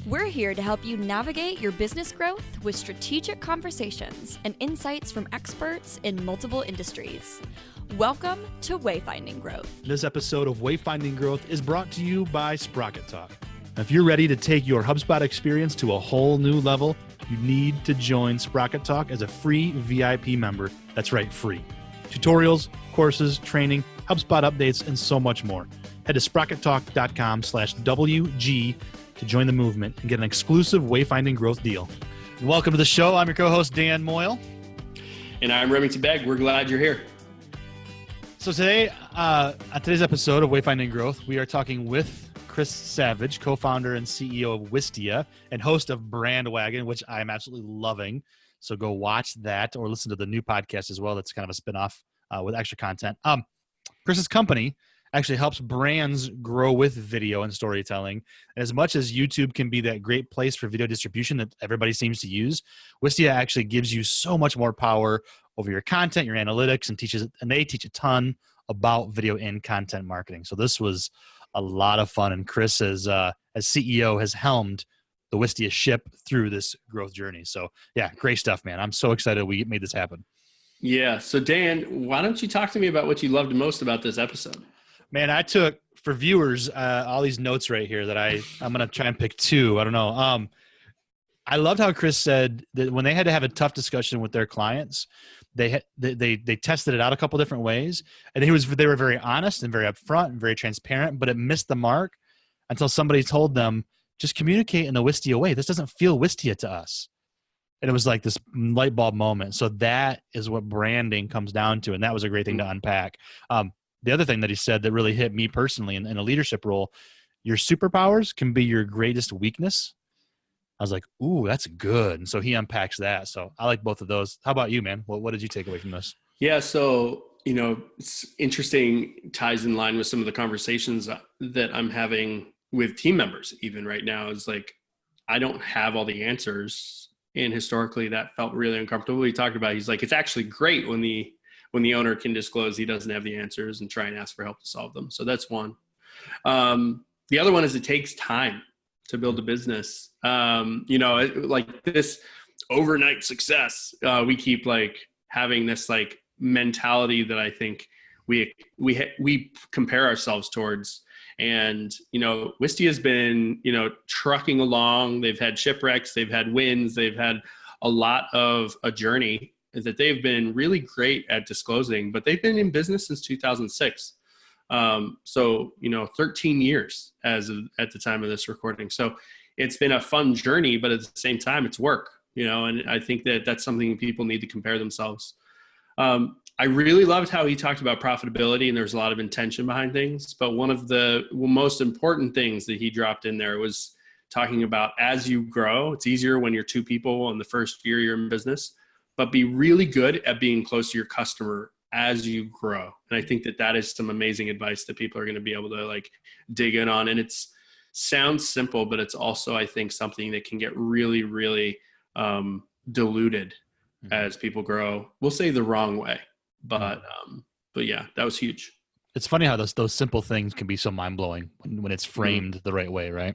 We're here to help you navigate your business growth with strategic conversations and insights from experts in multiple industries. Welcome to Wayfinding Growth. This episode of Wayfinding Growth is brought to you by Sprocket Talk. If you're ready to take your HubSpot experience to a whole new level, you need to join Sprocket Talk as a free VIP member. That's right, free. Tutorials, courses, training, HubSpot updates, and so much more. Head to sprockettalk.com/WG to join the movement and get an exclusive Wayfinding Growth deal. Welcome to the show. I'm your co-host, Dan Moyle. And I'm Remington Begg. We're glad you're here. So today, on today's episode of Wayfinding Growth, we are talking with Chris Savage, co-founder and CEO of Wistia and host of Brandwagon, which I'm absolutely loving. So go watch that or listen to the new podcast as well. That's kind of a spinoff with extra content. Chris's company actually helps brands grow with video and storytelling. And as much as YouTube can be that great place for video distribution that everybody seems to use, Wistia actually gives you so much more power over your content, your analytics, and they teach a ton about video and content marketing. So this was a lot of fun. And Chris, as CEO, has helmed the Wistia ship through this growth journey. So yeah, great stuff, man. I'm so excited we made this happen. Yeah. So Dan, why don't you talk to me about what you loved most about this episode? Man, I took, for viewers, all these notes right here that I'm going to try and pick two. I don't know. I loved how Chris said that when they had to have a tough discussion with their clients, they tested it out a couple different ways, and they were very honest and very upfront and very transparent, but it missed the mark until somebody told them, just communicate in the Wistia way. This doesn't feel Wistia to us. And it was like this light bulb moment. So that is what branding comes down to, and that was a great thing to unpack. The other thing that he said that really hit me personally in a leadership role, your superpowers can be your greatest weakness. I was like, ooh, that's good. And so he unpacks that. So I like both of those. How about you, man? What did you take away from this? Yeah. So, it's interesting, ties in line with some of the conversations that I'm having with team members even right now. Is like, I don't have all the answers. And historically that felt really uncomfortable. He talked about, he's like, it's actually great when the owner can disclose he doesn't have the answers and try and ask for help to solve them. So that's one. The other one is it takes time to build a business. Like this overnight success, we keep like having this like mentality that I think we compare ourselves towards. And, Wistia has been, trucking along. They've had shipwrecks, they've had wins, they've had a lot of a journey that they've been really great at disclosing, but they've been in business since 2006. 13 years at the time of this recording. So it's been a fun journey, but at the same time, it's work, and I think that that's something people need to compare themselves. I really loved how he talked about profitability, and there's a lot of intention behind things. But one of the most important things that he dropped in there was talking about as you grow, it's easier when you're two people in the first year you're in business, but be really good at being close to your customer as you grow. And I think that is some amazing advice that people are going to be able to like dig in on. And sounds simple, but it's also, I think, something that can get really, really diluted as people grow. We'll say the wrong way, but yeah, that was huge. It's funny how those simple things can be so mind blowing when it's framed the right way, right?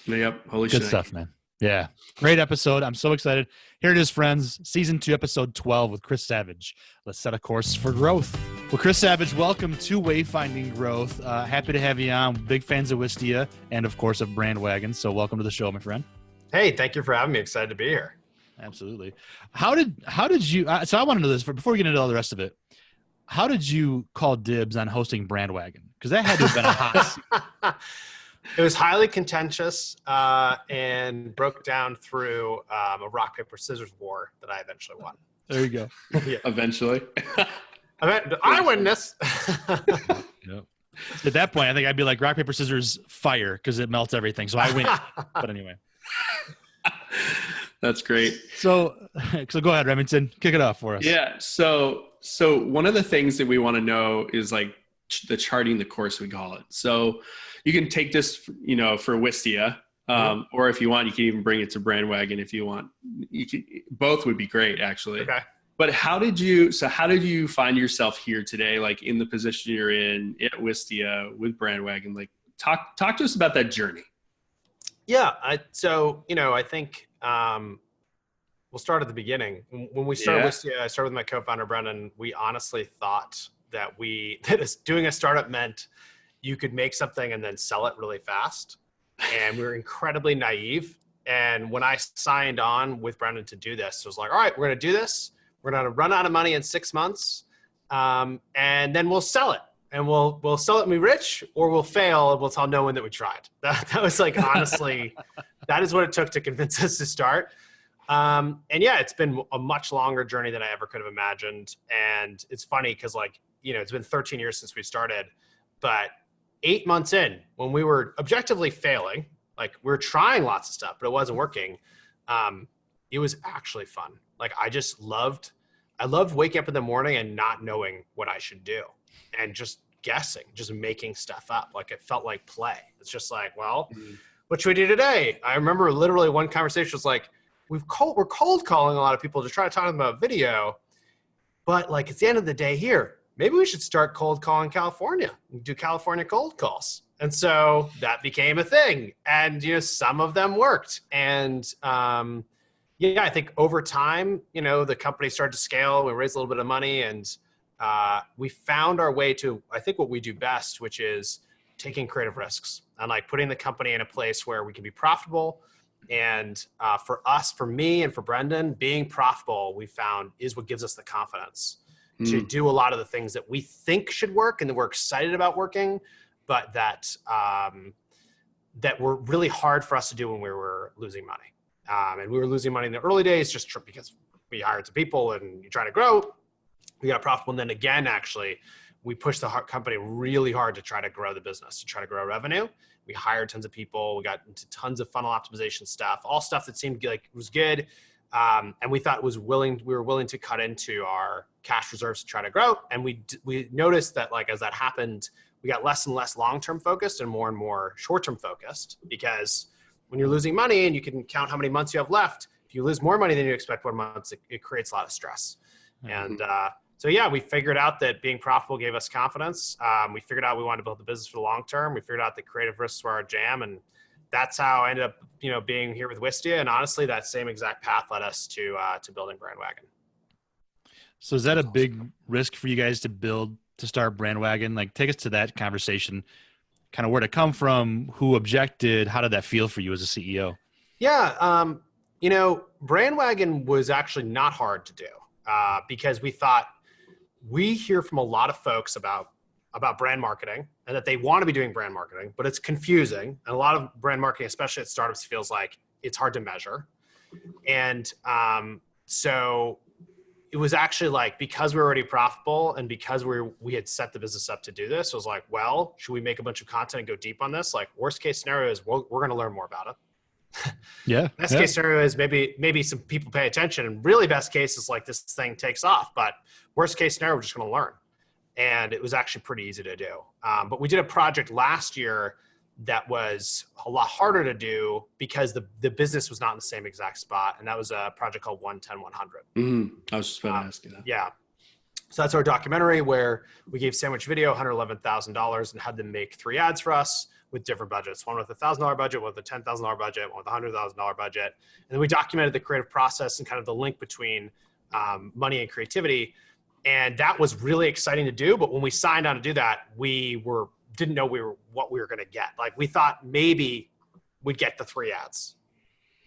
Yep. Holy shit. Good stuff, man. Yeah. Great episode. I'm so excited. Here it is, friends. Season 2, episode 12 with Chris Savage. Let's set a course for growth. Well, Chris Savage, welcome to Wayfinding Growth. Happy to have you on. Big fans of Wistia and, of course, of Brandwagon. So welcome to the show, my friend. Hey, thank you for having me. Excited to be here. Absolutely. How did you, so I want to know this, before we get into all the rest of it, how did you call dibs on hosting Brandwagon? Because that had to have been a hot It was highly contentious and broke down through a rock, paper, scissors war that I eventually won. There you go. Yeah. Eventually. I win this. Yep. At that point, I think I'd be like rock, paper, scissors, fire, because it melts everything. So I win. But anyway. That's great. So go ahead, Remington. Kick it off for us. Yeah. So one of the things that we want to know is like the charting the course, we call it. So you can take this, for Wistia, or if you want, you can even bring it to Brandwagon if you want. Both would be great, actually. Okay. But how did you find yourself here today, like in the position you're in at Wistia with Brandwagon? Like talk to us about that journey. Yeah. I think we'll start at the beginning. When we started Wistia, I started with my co-founder, Brendan. We honestly thought that doing a startup meant you could make something and then sell it really fast. And we were incredibly naive. And when I signed on with Brendan to do this, it was like, all right, we're going to do this. We're going to run out of money in 6 months. And then we'll sell it. And we'll sell it and be rich, or we'll fail and we'll tell no one that we tried. That was like, honestly, that is what it took to convince us to start. And yeah, it's been a much longer journey than I ever could have imagined. And it's funny because it's been 13 years since we started, but 8 months in, when we were objectively failing, like we were trying lots of stuff, but it wasn't working. It was actually fun. Like I loved waking up in the morning and not knowing what I should do and just guessing, just making stuff up. Like it felt like play. It's just like, well, what should we do today? I remember literally one conversation was like, we're cold calling a lot of people to try to talk to them about video, but like at the end of the day here, maybe we should start cold calling California and do California cold calls. And so that became a thing. And, some of them worked. And I think over time, the company started to scale. We raised a little bit of money and we found our way to, I think, what we do best, which is taking creative risks and like putting the company in a place where we can be profitable. And for me and for Brendan, being profitable, we found is what gives us the confidence to do a lot of the things that we think should work and that we're excited about working, but that were really hard for us to do when we were losing money. And we were losing money in the early days just because we hired some people and you try to grow. We got profitable. And then again, actually, we pushed the company really hard to try to grow the business, to try to grow revenue. We hired tons of people. We got into tons of funnel optimization stuff, all stuff that seemed like it was good. And we thought we were willing to cut into our cash reserves to try to grow. And we noticed that like, as that happened, we got less and less long-term focused and more short-term focused, because when you're losing money and you can count how many months you have left, if you lose more money than you expect 1 month, it creates a lot of stress. And so yeah, we figured out that being profitable gave us confidence. We figured out we wanted to build the business for the long term. We figured out that creative risks were our jam, and that's how I ended up, being here with Wistia. And honestly, that same exact path led us to building Brandwagon. So is that a big risk for you guys to start Brandwagon? Like, take us to that conversation, kind of where to come from, who objected, how did that feel for you as a CEO? Yeah, Brandwagon was actually not hard to do because we thought, we hear from a lot of folks about brand marketing and that they want to be doing brand marketing, but it's confusing. And a lot of brand marketing, especially at startups, feels like it's hard to measure. And so it was actually like, because we were already profitable and because we had set the business up to do this, it was like, well, should we make a bunch of content and go deep on this? Like, worst case scenario is we're going to learn more about it. Yeah. Best case scenario is maybe some people pay attention, and really best case is like this thing takes off. But worst case scenario, we're just going to learn. And it was actually pretty easy to do. But we did a project last year that was a lot harder to do because the business was not in the same exact spot. And that was a project called 110-100. I was just about to ask you that. Yeah. So that's our documentary where we gave Sandwich Video $111,000 and had them make 3 ads for us with different budgets. One with $1,000 budget, one with a $10,000 budget, one with a $100,000 budget. And then we documented the creative process and kind of the link between money and creativity. And that was really exciting to do. But when we signed on to do that, we didn't know what we were going to get. Like, we thought maybe we'd get the 3 ads.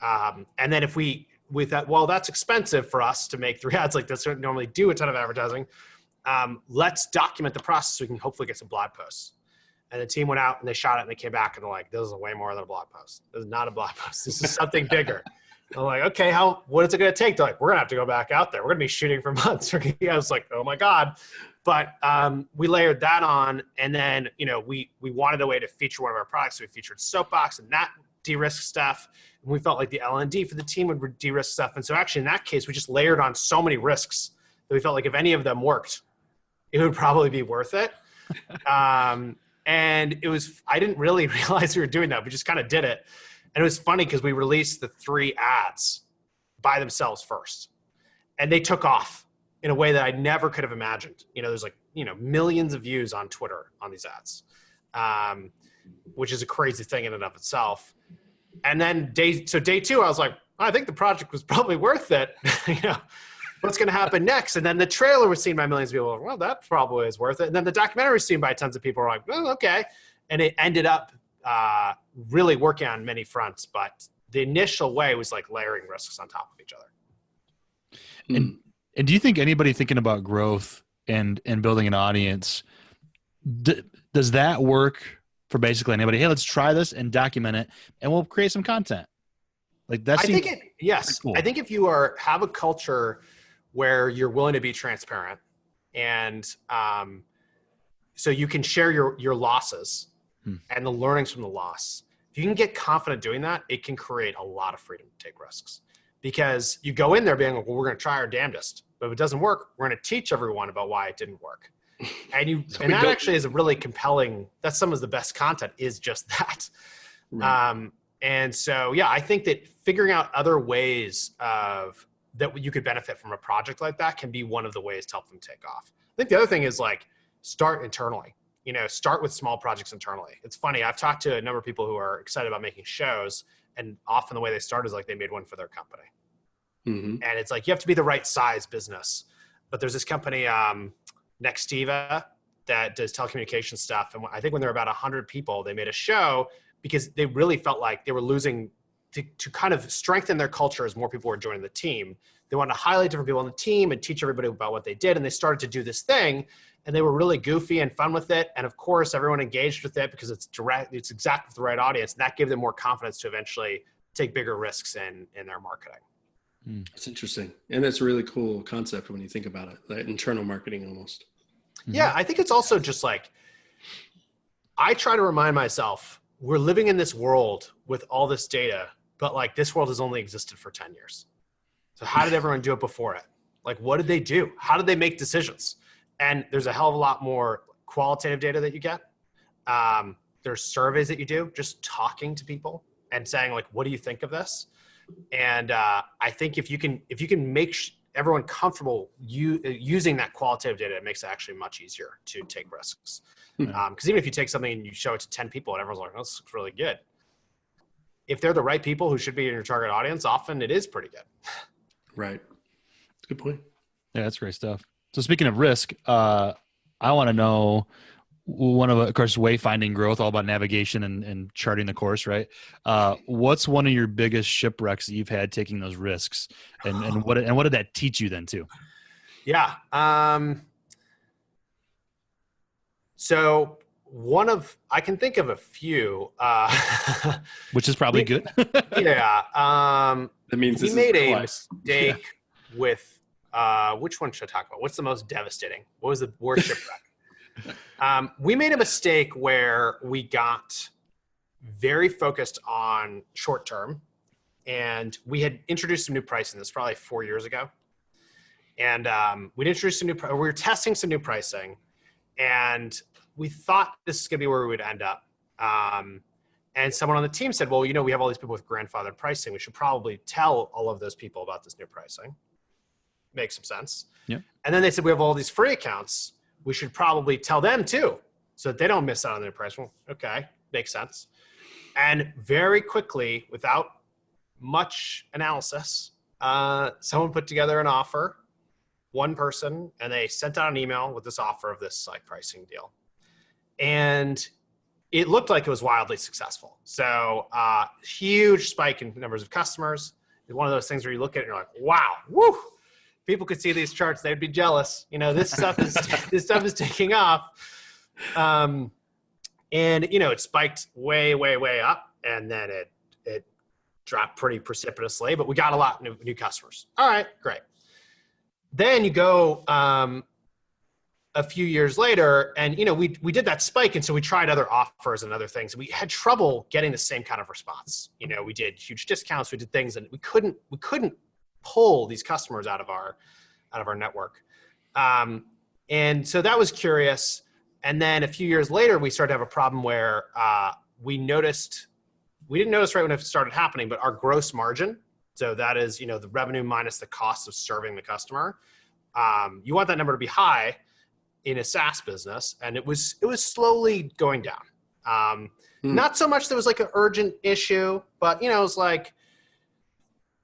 And then we thought, well, that's expensive for us to make 3 ads like this. We don't normally do a ton of advertising. Let's document the process so we can hopefully get some blog posts. And the team went out and they shot it and they came back and they're like, this is way more than a blog post. This is not a blog post. This is something bigger. I'm like, okay, what is it going to take? They're like, we're going to have to go back out there. We're going to be shooting for months. I was like, oh my God. But we layered that on. And then, we wanted a way to feature one of our products. So we featured Soapbox, and that de-risk stuff. And we felt like the L&D for the team would de-risk stuff. And so actually in that case, we just layered on so many risks that we felt like if any of them worked, it would probably be worth it. And I didn't really realize we were doing that. We just kind of did it. And it was funny because we released the 3 ads by themselves first, and they took off in a way that I never could have imagined. There's millions of views on Twitter on these ads, which is a crazy thing in and of itself. And then day two, I was like, I think the project was probably worth it. What's going to happen next? And then the trailer was seen by millions of people. Well, that probably is worth it. And then the documentary was seen by tons of people. Were like, well, okay. And it ended up really working on many fronts. But the initial way was like layering risks on top of each other. And do you think anybody thinking about growth and building an audience, does that work for basically anybody? Hey, let's try this and document it, and we'll create some content. Like that. Yes. Cool. I think if you have a culture where you're willing to be transparent, and so you can share your losses and the learnings from the loss. If you can get confident doing that, it can create a lot of freedom to take risks, because you go in there being like, well, we're going to try our damnedest, but if it doesn't work, we're going to teach everyone about why it didn't work. And that actually is a really compelling, that's some of the best content is just that. Right. And so, yeah, I think that figuring out other ways that you could benefit from a project like that can be one of the ways to help them take off. I think the other thing is like start internally, start with small projects internally. It's funny. I've talked to a number of people who are excited about making shows, and often the way they start is like they made one for their company. Mm-hmm. And it's like, you have to be the right size business. But there's this company, Nextiva, that does telecommunications stuff. And I think when there were about 100 people, they made a show because they really felt like they were losing to kind of strengthen their culture as more people were joining the team. They wanted to highlight different people on the team and teach everybody about what they did. And they started to do this thing, and they were really goofy and fun with it. And of course, everyone engaged with it because it's exactly the right audience. And that gave them more confidence to eventually take bigger risks in their marketing. That's interesting. And that's a really cool concept when you think about it, that internal marketing almost. Yeah, I think it's also just like, I try to remind myself, we're living in this world with all this data, but like this world has only existed for 10 years. So how did everyone do it before it? Like, what did they do? How did they make decisions? And there's a hell of a lot more qualitative data that you get. There's surveys that you do, just talking to people and saying like, what do you think of this? And I think if you can make everyone comfortable using that qualitative data, it makes it actually much easier to take risks. Because even if you take something and you show it to 10 people and everyone's like, oh, this looks really good. If they're the right people who should be in your target audience, often it is pretty good. Right. That's a good point. Yeah, that's great stuff. So speaking of risk, I want to know, of course, Wayfinding Growth, all about navigation and charting the course, right? What's one of your biggest shipwrecks that you've had taking those risks, and what did that teach you then too? Yeah. So I can think of a few, which is probably good. Yeah. That means we made a mistake with, which one should I talk about? What's the most devastating? What was the worst shipwreck? We made a mistake where we got very focused on short term, and we had introduced some new pricing. This was probably 4 years ago. And we'd introduced we were testing some new pricing, and we thought this is going to be where we would end up. And someone on the team said, well, we have all these people with grandfathered pricing. We should probably tell all of those people about this new pricing. Makes some sense. Yep. And then they said, we have all these free accounts. We should probably tell them too, so that they don't miss out on their price. Well, okay, makes sense. And very quickly, without much analysis, someone put together an offer, one person, and they sent out an email with this offer of this like pricing deal. And it looked like it was wildly successful. So huge spike in numbers of customers. It's one of those things where you look at it and you're like, wow, woo. People could see these charts, they'd be jealous. This stuff is taking off. And it spiked way, way, way up, and then it dropped pretty precipitously, but we got a lot of new customers. All right, great. Then you go a few years later, and we did that spike, and so we tried other offers and other things. We had trouble getting the same kind of response. We did huge discounts, we did things, and we couldn't pull these customers out of our network. And so that was curious. And then a few years later, we started to have a problem where we didn't notice right when it started happening, but our gross margin, so that is, the revenue minus the cost of serving the customer, you want that number to be high in a SaaS business. And it was slowly going down. Not so much that was like an urgent issue, but it was like,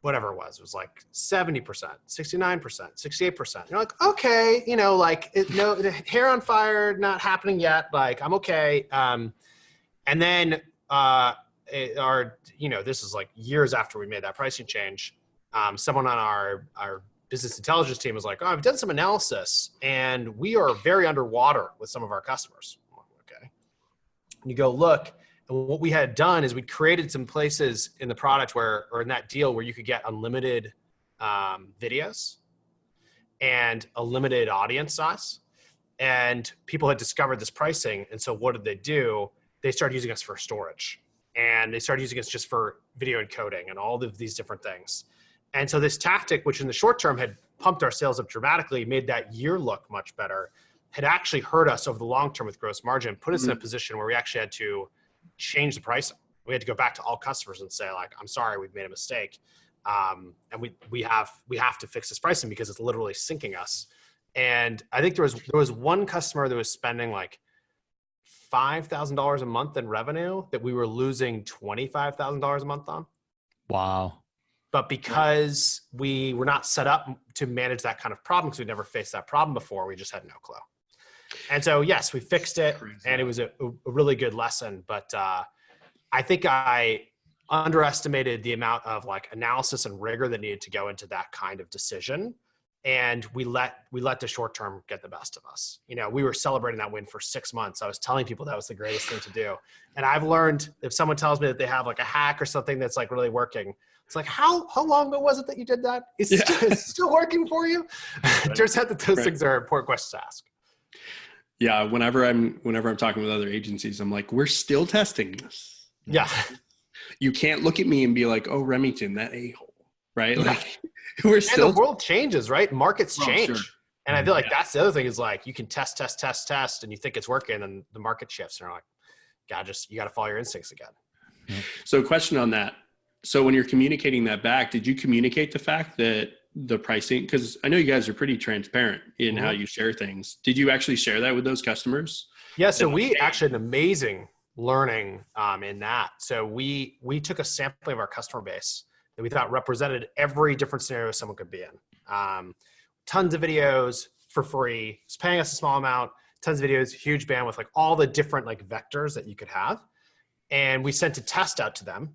whatever it was like 70%, 69%, 68%. You're like, okay, no, the hair on fire, not happening yet. Like, I'm okay. And then this is like years after we made that pricing change. Someone on our business intelligence team was like, oh, I've done some analysis and we are very underwater with some of our customers. I'm like, okay. And you go look. And what we had done is we created some places in the product or in that deal where you could get unlimited videos and a limited audience size. And people had discovered this pricing. And so what did they do? They started using us for storage, and they started using us just for video encoding and all of these different things. And so this tactic, which in the short term had pumped our sales up dramatically, made that year look much better, had actually hurt us over the long term with gross margin, put us in a position where we actually had to change the pricing. We had to go back to all customers and say, like, I'm sorry, we've made a mistake. And we have to fix this pricing because it's literally sinking us. And I think there was one customer that was spending like $5,000 a month in revenue that we were losing $25,000 a month on. Wow. But because we were not set up to manage that kind of problem, because we'd never faced that problem before, we just had no clue. And so, yes, we fixed it, and it was a really good lesson. But I think I underestimated the amount of like analysis and rigor that needed to go into that kind of decision. And we let the short term get the best of us. We were celebrating that win for 6 months. I was telling people that was the greatest thing to do. And I've learned if someone tells me that they have like a hack or something that's like really working, it's like, how long ago was it that you did that? It's still working for you? Right. It turns out that those things are important questions to ask. Yeah. Whenever I'm talking with other agencies, I'm like, we're still testing this. Yeah. You can't look at me and be like, oh, Remington, that a-hole, right? Like we're still. And the world changes, right? Markets change. Sure. And I feel like that's the other thing is like, you can test, and you think it's working and the market shifts and you're like, you got to follow your instincts again. So question on that. So when you're communicating that back, did you communicate the fact that the pricing, because I know you guys are pretty transparent in how you share things. Did you actually share that with those customers? Yeah. So we actually had an amazing learning in that. So we took a sampling of our customer base that we thought represented every different scenario someone could be in. Tons of videos for free, it's paying us a small amount, tons of videos, huge bandwidth, like all the different like vectors that you could have. And we sent a test out to them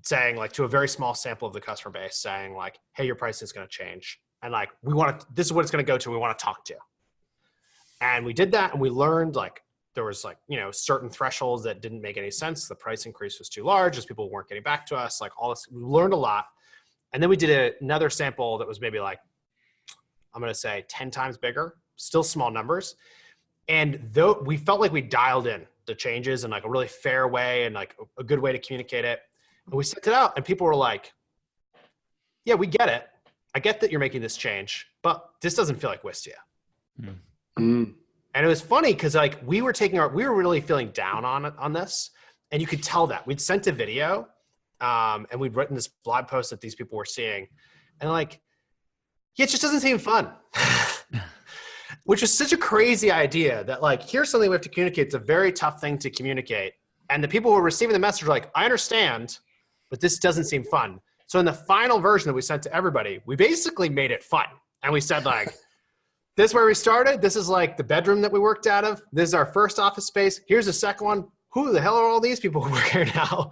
saying like to a very small sample of the customer base saying like, hey, your pricing is going to change. And like, this is what it's going to go to. We want to talk to you. And we did that. And we learned like, there was like, certain thresholds that didn't make any sense. The price increase was too large as people weren't getting back to us, like all this, we learned a lot. And then we did another sample that was maybe like, I'm going to say 10 times bigger, still small numbers. And though we felt like we dialed in the changes in like a really fair way and like a good way to communicate it. And we sent it out and people were like, yeah, we get it. I get that you're making this change, but this doesn't feel like Wistia. And it was funny because like we were really feeling down on this, and you could tell that. We'd sent a video and we'd written this blog post that these people were seeing, and like, yeah, it just doesn't seem fun. Which is such a crazy idea that like, here's something we have to communicate. It's a very tough thing to communicate. And the people who were receiving the message were like, I understand, but this doesn't seem fun. So in the final version that we sent to everybody, we basically made it fun. And we said like, this is where we started. This is like the bedroom that we worked out of. This is our first office space. Here's the second one. Who the hell are all these people who work here now?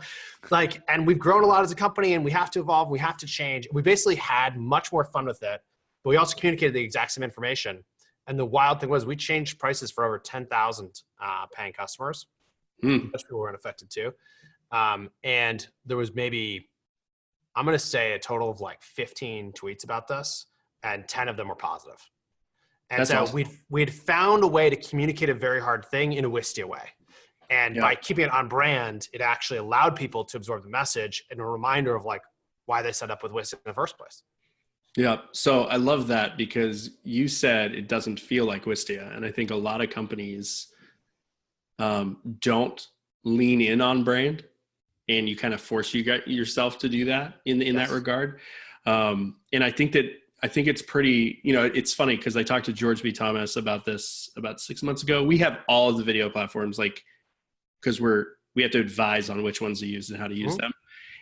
Like, and we've grown a lot as a company and we have to evolve. We have to change. We basically had much more fun with it, but we also communicated the exact same information. And the wild thing was we changed prices for over 10,000 paying customers. Most people were unaffected too. And there was maybe, I'm going to say a total of like 15 tweets about this, and 10 of them were positive. And that's so awesome. we'd found a way to communicate a very hard thing in a Wistia way. And by keeping it on brand, it actually allowed people to absorb the message and a reminder of like why they set up with Wistia in the first place. Yeah. So I love that because you said it doesn't feel like Wistia. And I think a lot of companies don't lean in on brand, and you kind of force yourself to do that in that regard. And I think it's pretty, it's funny because I talked to George B. Thomas about this about 6 months ago. We have all of the video platforms like because we have to advise on which ones to use and how to use them.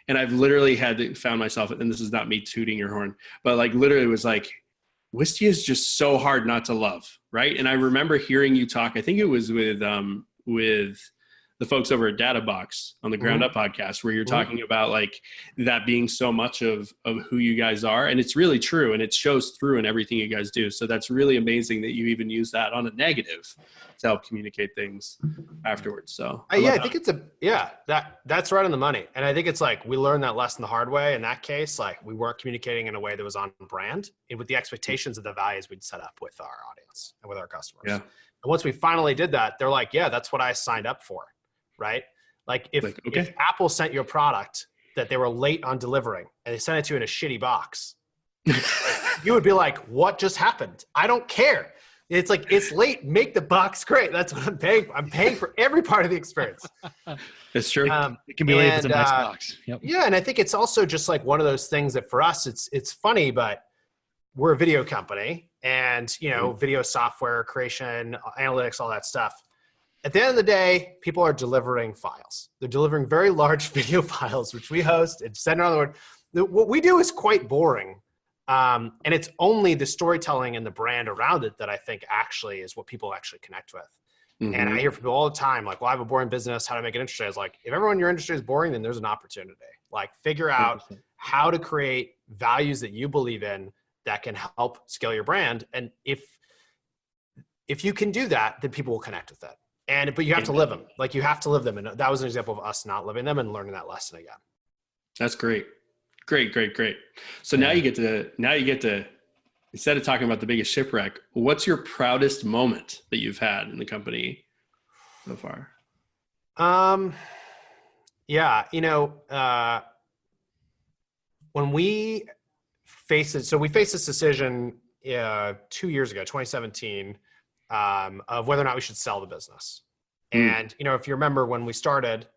And I've literally found myself, and this is not me tooting your horn, but like literally was like, Wistia is just so hard not to love, right? And I remember hearing you talk, I think it was with the folks over at DataBox on the Ground Up podcast, where you're talking about like that being so much of who you guys are. And it's really true. And it shows through in everything you guys do. So that's really amazing that you even use that on a negative to help communicate things afterwards. So I think that's right on the money. And I think it's like, we learned that lesson the hard way. In that case, like we weren't communicating in a way that was on brand and with the expectations of the values we'd set up with our audience and with our customers. Yeah. And once we finally did that, they're like, yeah, that's what I signed up for. Right? Like if Apple sent you a product that they were late on delivering and they sent it to you in a shitty box, you would be like, what just happened? I don't care. It's like, it's late. Make the box great. That's what I'm paying for. I'm paying for every part of the experience. It's true. It can be late if it's a nice box. Yep. Yeah. And I think it's also just like one of those things that for us, it's funny, but we're a video company and, video software creation, analytics, all that stuff. At the end of the day, people are delivering files. They're delivering very large video files, which we host and send around the world. What we do is quite boring. And it's only the storytelling and the brand around it that I think actually is what people actually connect with. Mm-hmm. And I hear from people all the time, like, well, I have a boring business. How to make it interesting? I was like, if everyone in your industry is boring, then there's an opportunity. Like figure out how to create values that you believe in that can help scale your brand. And if you can do that, then people will connect with it. But you have to live them. Like you have to live them. And that was an example of us not living them and learning that lesson again. That's great. Great. So now you get to, instead of talking about the biggest shipwreck, what's your proudest moment that you've had in the company so far? When we faced it, so we faced this decision 2 years ago, 2017, of whether or not we should sell the business. And, if you remember when we started,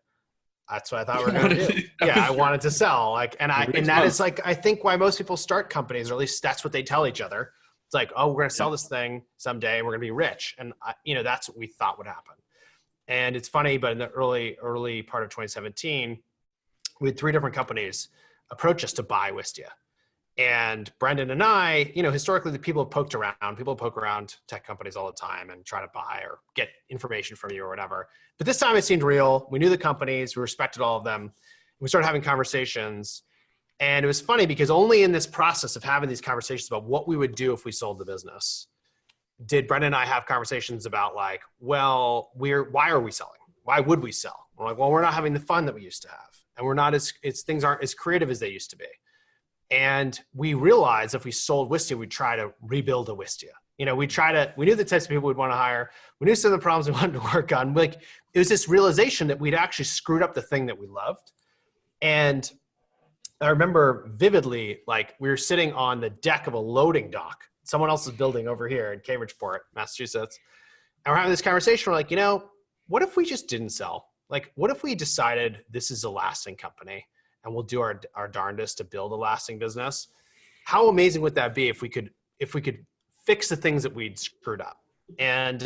that's what I thought we were going to do. Yeah, I wanted to sell. That is like, I think why most people start companies, or at least that's what they tell each other. It's like, oh, we're going to sell this thing someday and we're going to be rich. And, that's what we thought would happen. And it's funny, but in the early part of 2017, we had 3 different companies approach us to buy Wistia. And Brendan and I, historically, the people poke around tech companies all the time and try to buy or get information from you or whatever. But this time it seemed real. We knew the companies, we respected all of them. We started having conversations. And it was funny because only in this process of having these conversations about what we would do if we sold the business, did Brendan and I have conversations about like, well, why are we selling? Why would we sell? We're like, well, we're not having the fun that we used to have. And we're not things aren't as creative as they used to be. And we realized if we sold Wistia, we'd try to rebuild a Wistia. We knew the types of people we'd want to hire. We knew some of the problems we wanted to work on. Like, it was this realization that we'd actually screwed up the thing that we loved. And I remember vividly, like we were sitting on the deck of a loading dock, someone else's building over here in Cambridgeport, Massachusetts. And we're having this conversation. We're like, what if we just didn't sell? Like, what if we decided this is a lasting company? And we'll do our darndest to build a lasting business. How amazing would that be if we could fix the things that we'd screwed up? And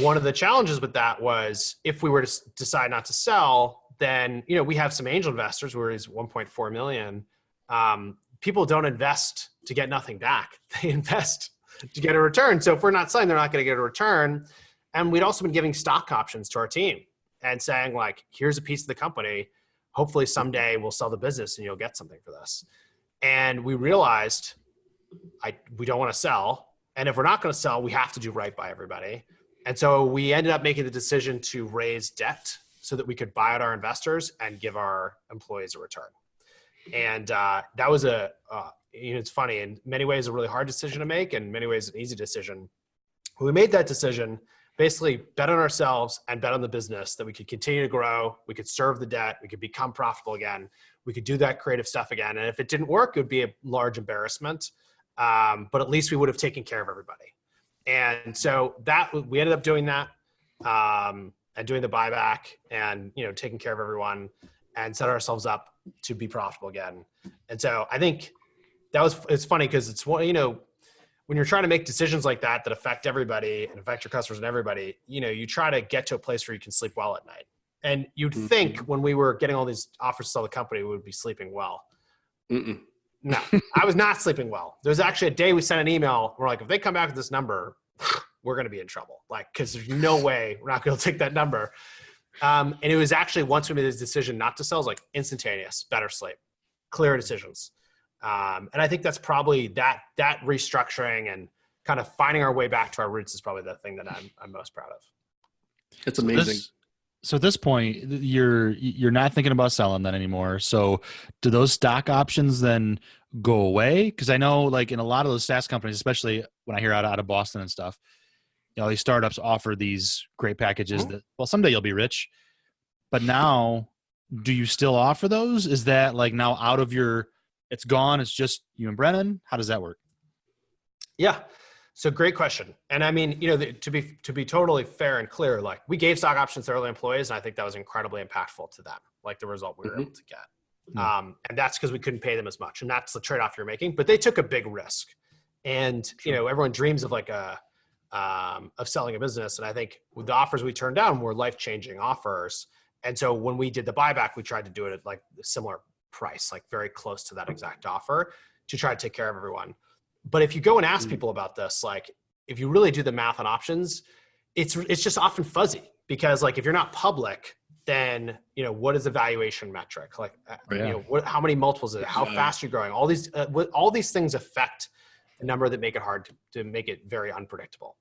one of the challenges with that was if we were to decide not to sell, then we have some angel investors where it's 1.4 million. People don't invest to get nothing back; they invest to get a return. So if we're not selling, they're not going to get a return. And we'd also been giving stock options to our team and saying like, "Here's a piece of the company. Hopefully someday we'll sell the business and you'll get something for this." And we realized we don't want to sell. And if we're not going to sell, we have to do right by everybody. And so we ended up making the decision to raise debt so that we could buy out our investors and give our employees a return. And that was it's funny, in many ways, a really hard decision to make, and in many ways, an easy decision. When we made that decision, basically bet on ourselves and bet on the business that we could continue to grow, we could serve the debt, we could become profitable again, we could do that creative stuff again. And if it didn't work, it would be a large embarrassment, but at least we would have taken care of everybody. And so we ended up doing that and doing the buyback and taking care of everyone and set ourselves up to be profitable again. And so I think it's funny because it's one, when you're trying to make decisions like that affect everybody and affect your customers and everybody, you try to get to a place where you can sleep well at night. And you'd think when we were getting all these offers to sell the company, we would be sleeping well. Mm-mm. No, I was not sleeping well. There was actually a day we sent an email. We're like, if they come back with this number, we're going to be in trouble. Like, because there's no way we're not going to take that number. And it was actually, once we made this decision not to sell, it was like instantaneous, better sleep, clear decisions. And I think that's probably that restructuring and kind of finding our way back to our roots is probably the thing that I'm most proud of. It's amazing. So at this point, you're not thinking about selling that anymore. So do those stock options then go away? Because I know, like, in a lot of those SaaS companies, especially when I hear out of Boston and stuff, these startups offer these great packages that, well, someday you'll be rich. But now, do you still offer those? Is that like now out of it's gone, it's just you and Brennan? How does that work? Yeah. So great question. And I mean, to be totally fair and clear, like, we gave stock options to early employees, and I think that was incredibly impactful to them, like the result we were able to get. And that's because we couldn't pay them as much. And that's the trade-off you're making, but they took a big risk. And, everyone dreams of like of selling a business. And I think the offers we turned down were life-changing offers. And so when we did the buyback, we tried to do it at like a similar price, like very close to that exact offer, to try to take care of everyone. But if you go and ask people about this, like, if you really do the math on options, it's just often fuzzy, because like, if you're not public, then, what is the valuation metric? Like, how many multiples is it? How fast you're growing? All these things affect a number that make it hard to make it very unpredictable.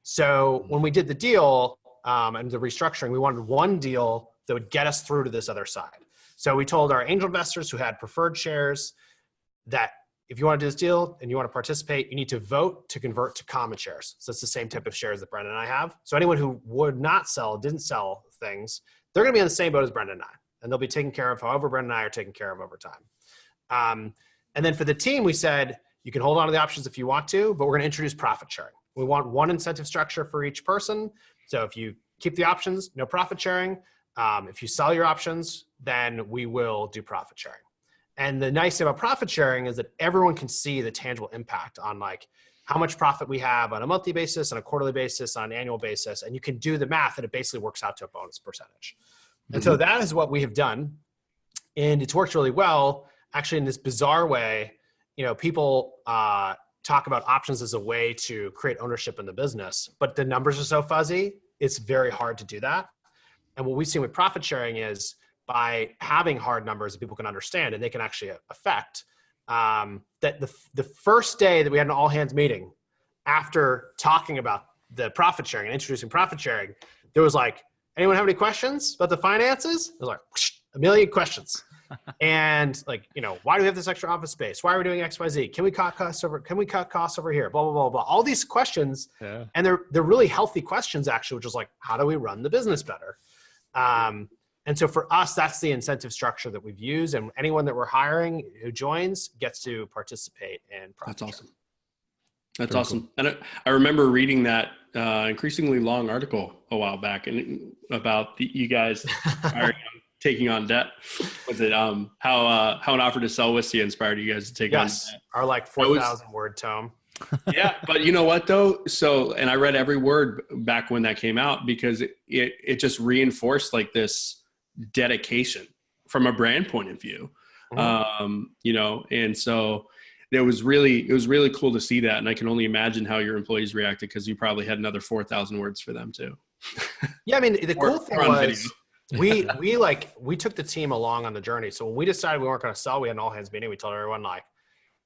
So when we did the deal and the restructuring, we wanted one deal that would get us through to this other side. So we told our angel investors who had preferred shares that if you want to do this deal and you want to participate, you need to vote to convert to common shares. So it's the same type of shares that Brendan and I have. So anyone who didn't sell things, they're going to be on the same boat as Brendan and I, and they'll be taken care of however Brendan and I are taken care of over time. And then for the team, we said, you can hold on to the options if you want to, but we're going to introduce profit sharing. We want one incentive structure for each person. So if you keep the options, no profit sharing. If you sell your options, then we will do profit sharing. And the nice thing about profit sharing is that everyone can see the tangible impact on like how much profit we have on a monthly basis, on a quarterly basis, on an annual basis. And you can do the math, and it basically works out to a bonus percentage. And so that is what we have done. And it's worked really well. Actually, in this bizarre way, people talk about options as a way to create ownership in the business, but the numbers are so fuzzy, it's very hard to do that. And what we've seen with profit sharing is, by having hard numbers that people can understand and they can actually affect, that the first day that we had an all hands meeting after talking about the profit sharing and introducing profit sharing, there was like, anyone have any questions about the finances? There was like a million questions. And like, why do we have this extra office space? Why are we doing X, Y, Z? Can we cut costs over here? Blah, blah, blah, blah. All these questions. Yeah. And they're really healthy questions, actually, which is like, how do we run the business better? And so for us, that's the incentive structure that we've used. And anyone that we're hiring who joins gets to participate in profit sharing. Awesome. That's awesome. Cool. And I remember reading that increasingly long article a while back about you guys are taking on debt. Was it how an offer to sell Wistia inspired you guys to take on debt? Our like 4,000 word tome. Yeah, but you know what though? So, and I read every word back when that came out, because it just reinforced like this dedication from a brand point of view. And so it was really cool to see that. And I can only imagine how your employees reacted, because you probably had another 4,000 words for them too. Yeah. I mean, the cool thing was we took the team along on the journey. So when we decided we weren't going to sell, we had an all hands meeting. We told everyone like,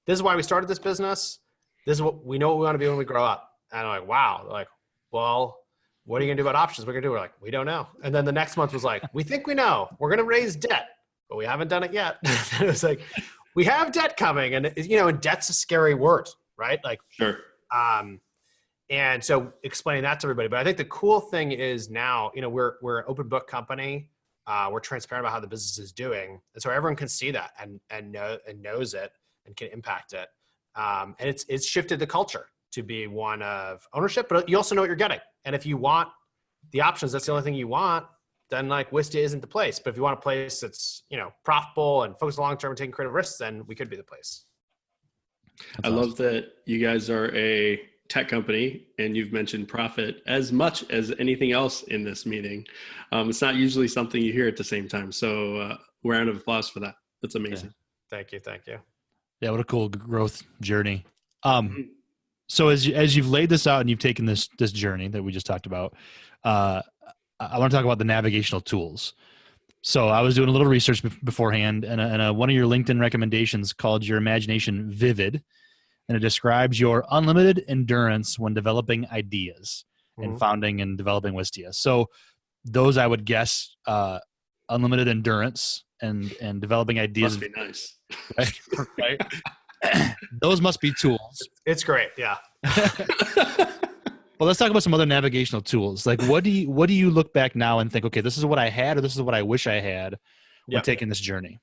this is why we started this business. This is what we know what we want to be when we grow up. And I'm like, wow. They're like, well, what are you going to do about options? What are you going to do? We're like, we don't know. And then the next month was like, we think we know. We're going to raise debt, but we haven't done it yet. It was like, we have debt coming. And, and debt's a scary word, right? Like, sure. And so explaining that to everybody. But I think the cool thing is now, we're an open book company. We're transparent about how the business is doing. And so everyone can see that and knows it and can impact it. And it's shifted the culture to be one of ownership, but you also know what you're getting. And if you want the options, that's the only thing you want, then like Wistia isn't the place. But if you want a place that's, profitable and focused long-term and taking creative risks, then we could be the place. I love that you guys are a tech company and you've mentioned profit as much as anything else in this meeting. It's not usually something you hear at the same time. So round of applause for that. That's amazing. Yeah. Thank you. Yeah, what a cool growth journey. So as you've laid this out and you've taken this journey that we just talked about, I want to talk about the navigational tools. So I was doing a little research beforehand, and one of your LinkedIn recommendations called your imagination vivid, and it describes your unlimited endurance when developing ideas and founding and developing Wistia. So those, I would guess, unlimited endurance and develing ideas. Must be nice. Right? Those must be tools. It's great. Yeah. Well, let's talk about some other navigational tools. Like, what do you look back now and think, okay, this is what I had, or this is what I wish I had when taking this journey?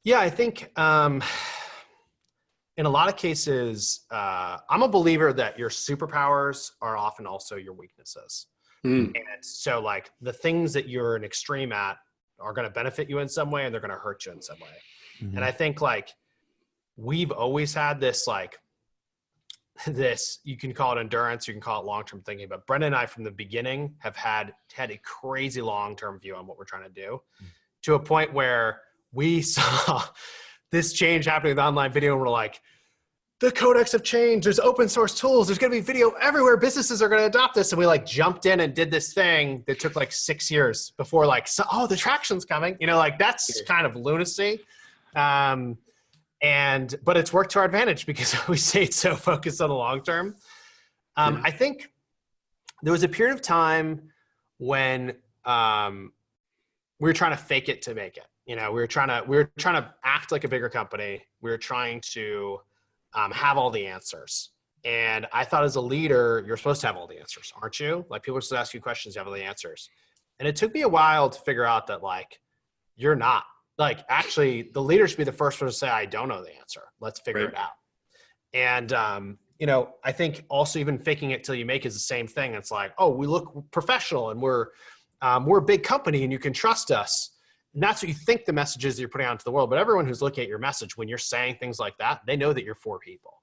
Yeah, I think in a lot of cases, I'm a believer that your superpowers are often also your weaknesses. And so like the things that you're an extreme at are going to benefit you in some way and they're going to hurt you in some way. And I think like we've always had this, like this, you can call it endurance, you can call it long-term thinking, but Brendan and I from the beginning have had a crazy long-term view on what we're trying to do, to a point where we saw this change happening with online video and we're like, the codecs have changed. There's open source tools. There's going to be video everywhere. Businesses are going to adopt this. And we like jumped in and did this thing that took like 6 years before like, the traction's coming, like that's kind of lunacy. But it's worked to our advantage because we stayed so focused on the long term. I think there was a period of time when we were trying to fake it to make it. We were trying to act like a bigger company. We were trying to have all the answers. And I thought as a leader, you're supposed to have all the answers, aren't you? Like people are supposed to ask you questions, you have all the answers. And it took me a while to figure out that like, you're not. Like actually the leader should be the first one to say, I don't know the answer. Let's figure it out. And, I think also even faking it till you make is the same thing. It's like, oh, we look professional and we're a big company and you can trust us. And that's what you think the message is that you're putting out into the world. But everyone who's looking at your message, when you're saying things like that, they know that you're for people.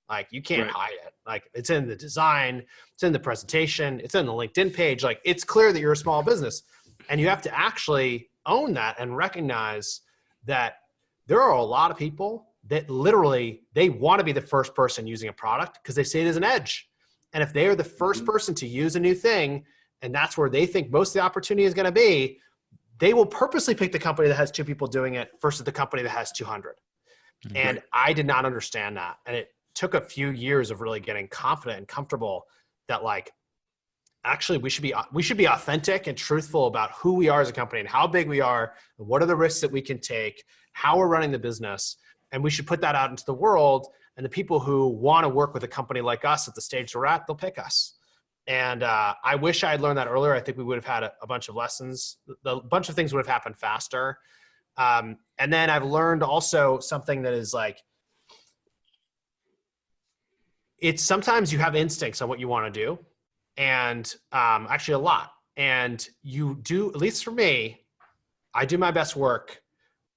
Like you can't hide it. Like it's in the design, it's in the presentation, it's in the LinkedIn page. Like it's clear that you're a small business and you have to actually own that and recognize that there are a lot of people that literally, they want to be the first person using a product because they see it as an edge. And if they are the first person to use a new thing, and that's where they think most of the opportunity is going to be, they will purposely pick the company that has 2 people doing it versus the company that has 200. And I did not understand that. And it took a few years of really getting confident and comfortable that like, actually we should be authentic and truthful about who we are as a company and how big we are, and what are the risks that we can take, how we're running the business. And we should put that out into the world. And the people who want to work with a company like us at the stage we're at, they'll pick us. And I wish I had learned that earlier. I think we would have had a bunch of lessons. A bunch of things would have happened faster. And then I've learned also something that is like, it's sometimes you have instincts on what you want to do. And actually a lot. And you do, at least for me, I do my best work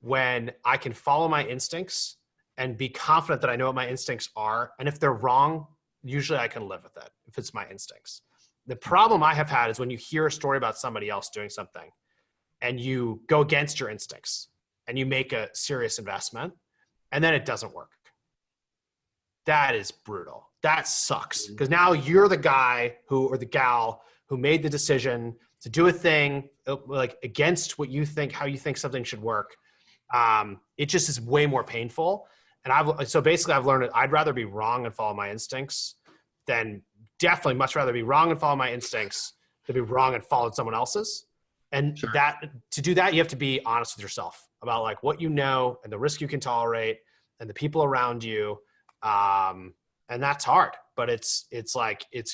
when I can follow my instincts and be confident that I know what my instincts are. And if they're wrong, usually I can live with it if it's my instincts. The problem I have had is when you hear a story about somebody else doing something and you go against your instincts and you make a serious investment and then it doesn't work. That is brutal. That sucks because now you're the guy or the gal who made the decision to do a thing like against what you think, how you think something should work. It just is way more painful. And so basically I've learned that I'd rather be wrong and follow my instincts than definitely much rather be wrong and follow my instincts than be wrong and follow someone else's. And to do that, you have to be honest with yourself about like what you know and the risk you can tolerate and the people around you. And that's hard, but it's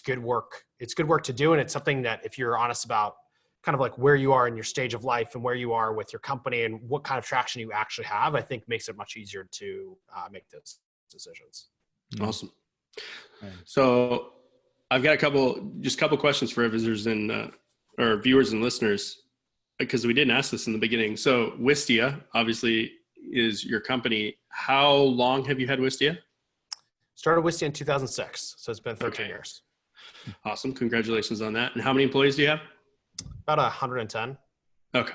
good work. It's good work to do. And it's something that if you're honest about kind of like where you are in your stage of life and where you are with your company and what kind of traction you actually have, I think makes it much easier to make those decisions. Awesome. So I've got a couple questions for our visitors and or viewers and listeners, because we didn't ask this in the beginning. So Wistia, obviously is your company. How long have you had Wistia? Started Wistia in 2006, so it's been 13 Okay. years. Awesome. Congratulations on that. And how many employees do you have? About 110. Okay.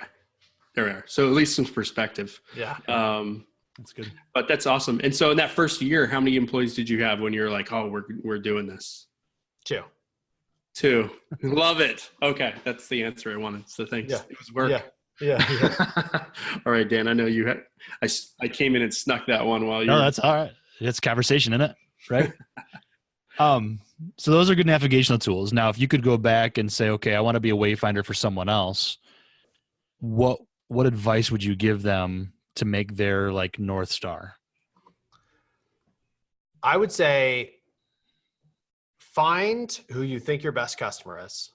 There we are. So at least some perspective. Yeah. That's good. But that's awesome. And so in that first year, how many employees did you have when you were like, oh, we're doing this? 2. 2. Love it. Okay. That's the answer I wanted. So thanks. Yeah. It was work. Yeah. All right, Dan, I know you had, I came in and snuck that one while you No, were. that's all right. It's conversation, isn't it? Right. So those are good navigational tools. Now, if you could go back and say, okay, I want to be a wayfinder for someone else, what advice would you give them to make their like North Star? I would say find who you think your best customer is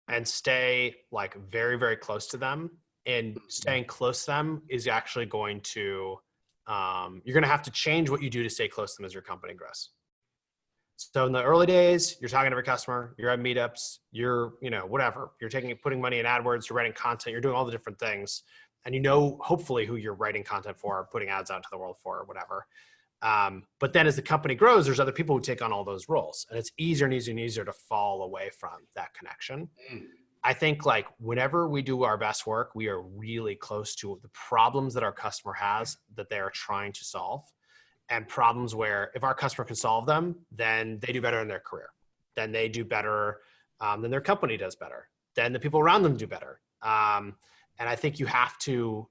and stay like very, very close to them. And staying close to them is actually going to, you're going to have to change what you do to stay close to them as your company grows. So in the early days, you're talking to every customer, you're at meetups, you're, whatever, you're putting money in AdWords, you're writing content, you're doing all the different things. And hopefully who you're writing content for, putting ads out to the world for, or whatever. But then as the company grows, there's other people who take on all those roles, and it's easier and easier and easier to fall away from that connection. I think like whenever we do our best work, we are really close to the problems that our customer has that they are trying to solve, and problems where if our customer can solve them, then they do better in their career. Then they do better, then their company does better. Then the people around them do better. And I think you have to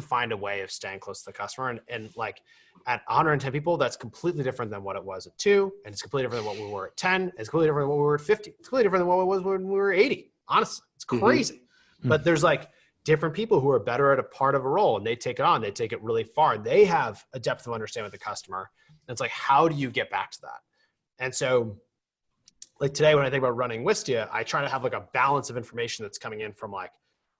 find a way of staying close to the customer. And like at 110 people, that's completely different than what it was at 2. And it's completely different than what we were at 10. It's completely different than what we were at 50. It's completely different than what it was when we were 80. Honestly, it's crazy. Mm-hmm. But there's like different people who are better at a part of a role, and they take it on, they take it really far. They have a depth of understanding with the customer. And it's like, how do you get back to that? And so like today, when I think about running Wistia, I try to have like a balance of information that's coming in from like,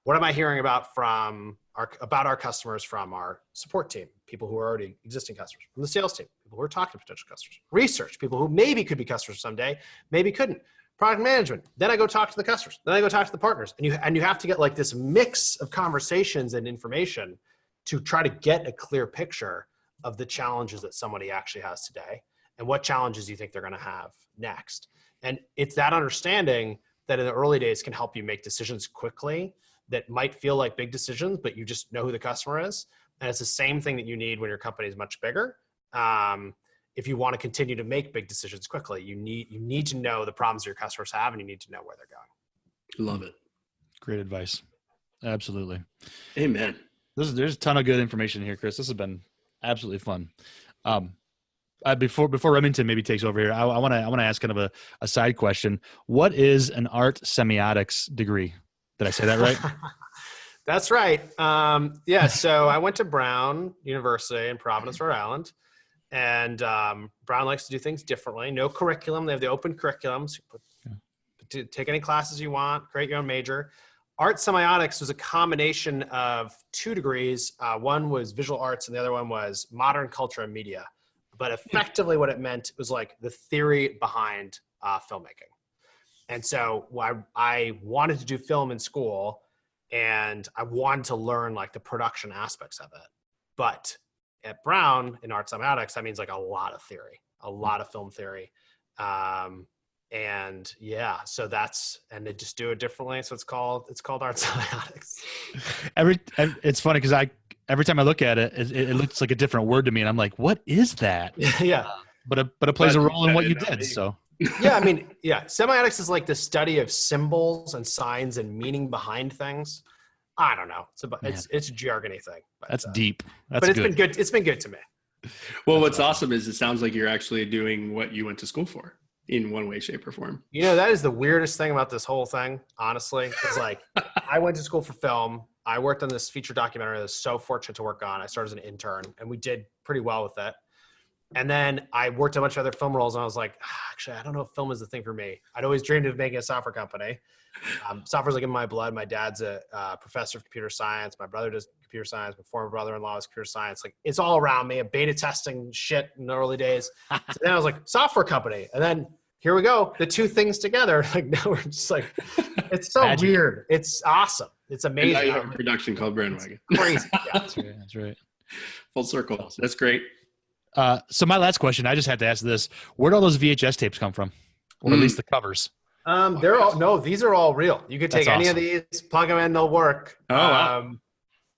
what am I hearing about our customers from our support team, people who are already existing customers, from the sales team, people who are talking to potential customers, research, people who maybe could be customers someday, maybe couldn't, product management. Then I go talk to the customers. Then I go talk to the partners. And you have to get like this mix of conversations and information to try to get a clear picture of the challenges that somebody actually has today and what challenges you think they're going to have next. And it's that understanding that in the early days can help you make decisions quickly that might feel like big decisions, but you just know who the customer is. And it's the same thing that you need when your company is much bigger. If you want to continue to make big decisions quickly, you need to know the problems your customers have, and you need to know where they're going. Love it. Great advice. Absolutely. Amen. There's a ton of good information here, Chris. This has been absolutely fun. Before Remington maybe takes over here, I want to ask kind of a side question. What is an art semiotics degree? Did I say that right? That's right. Yeah. So I went to Brown University in Providence, Rhode Island, and Brown likes to do things differently. No curriculum. They have the open curriculums. Take any classes you want, create your own major. Art semiotics was a combination of 2 degrees. One was visual arts and the other one was modern culture and media. But effectively what it meant was like the theory behind filmmaking. And so I wanted to do film in school, and I wanted to learn like the production aspects of it. But at Brown in art semiotics, that means like a lot of theory, a lot of film theory. And yeah, so and they just do it differently. So it's called art semiotics. It's funny because every time I look at it, it looks like a different word to me, and I'm like, what is that? Yeah. But it plays a role in what you did. So yeah, I mean, yeah, semiotics is like the study of symbols and signs and meaning behind things. I don't know. It's a jargony thing. But, that's deep. That's but it's good. been good. It's been good to me. Well, what's awesome is it sounds like you're actually doing what you went to school for in one way, shape, or form. That is the weirdest thing about this whole thing, honestly. It's like I went to school for film. I worked on this feature documentary that I was so fortunate to work on. I started as an intern, and we did pretty well with it. And then I worked a bunch of other film roles, and I was like, actually, I don't know if film is the thing for me. I'd always dreamed of making a software company. Software's like in my blood. My dad's a professor of computer science. My brother does computer science. My former brother-in-law is computer science. Like it's all around me. Beta testing shit in the early days. So then I was like, software company. And then here we go. The 2 things together. Like now we're just like, it's so weird. It's awesome. It's amazing. And now you have a production called Brandwagon. Crazy. Yeah. That's right. Full circle. That's great. So my last question, I just had to ask this: where'd all those VHS tapes come from, or at least the covers? These are all real. You could take any of these, plug them in, they'll work. Oh,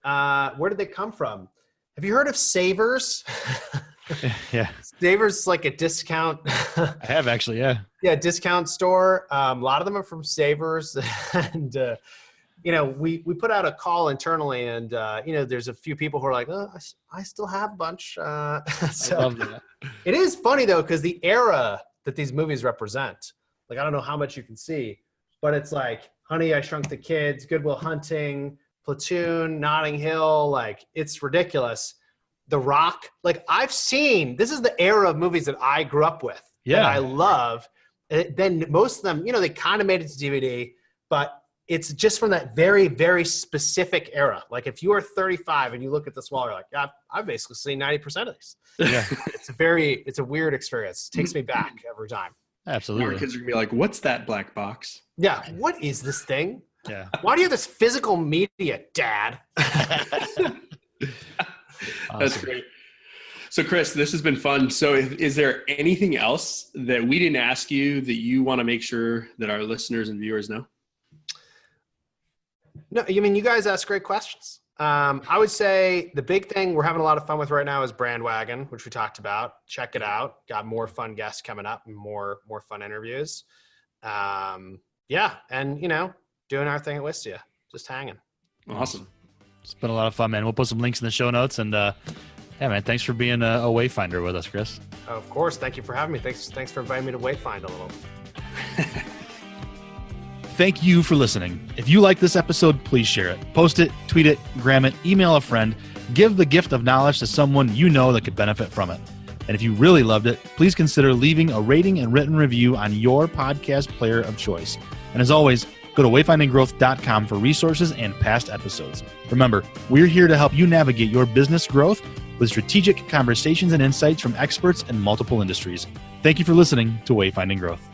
wow. Where did they come from? Have you heard of Savers? Yeah. Savers is like a discount. I have actually, yeah. Yeah, discount store. A lot of them are from Savers, and we put out a call internally, and there's a few people who are like, oh, I still have a bunch. So I love that. It is funny though, because the era that these movies represent, like I don't know how much you can see, but it's like Honey, I Shrunk the Kids, Good Will Hunting, Platoon, Notting Hill, like it's ridiculous. The Rock, like this is the era of movies that I grew up with. Yeah. And I love. Then most of them, they kind of made it to DVD, but it's just from that very, very specific era. Like if you are 35 and you look at this wall, you're like, yeah, I've basically seen 90% of these. Yeah. It's a weird experience. It takes me back every time. Absolutely. More kids are gonna be like, "What's that black box?" Yeah. What is this thing? Yeah. Why do you have this physical media, Dad? That's great. So, Chris, this has been fun. So, is there anything else that we didn't ask you that you want to make sure that our listeners and viewers know? No, you guys ask great questions. I would say the big thing we're having a lot of fun with right now is Brandwagon, which we talked about. Check it out. Got more fun guests coming up and more fun interviews. And doing our thing at Wistia, just hanging. Awesome. It's been a lot of fun, man. We'll put some links in the show notes, and yeah, man, thanks for being a Wayfinder with us, Chris. Of course. Thank you for having me. Thanks for inviting me to Wayfind a little. Thank you for listening. If you like this episode, please share it. Post it, tweet it, gram it, email a friend. Give the gift of knowledge to someone you know that could benefit from it. And if you really loved it, please consider leaving a rating and written review on your podcast player of choice. And as always, go to wayfindinggrowth.com for resources and past episodes. Remember, we're here to help you navigate your business growth with strategic conversations and insights from experts in multiple industries. Thank you for listening to Wayfinding Growth.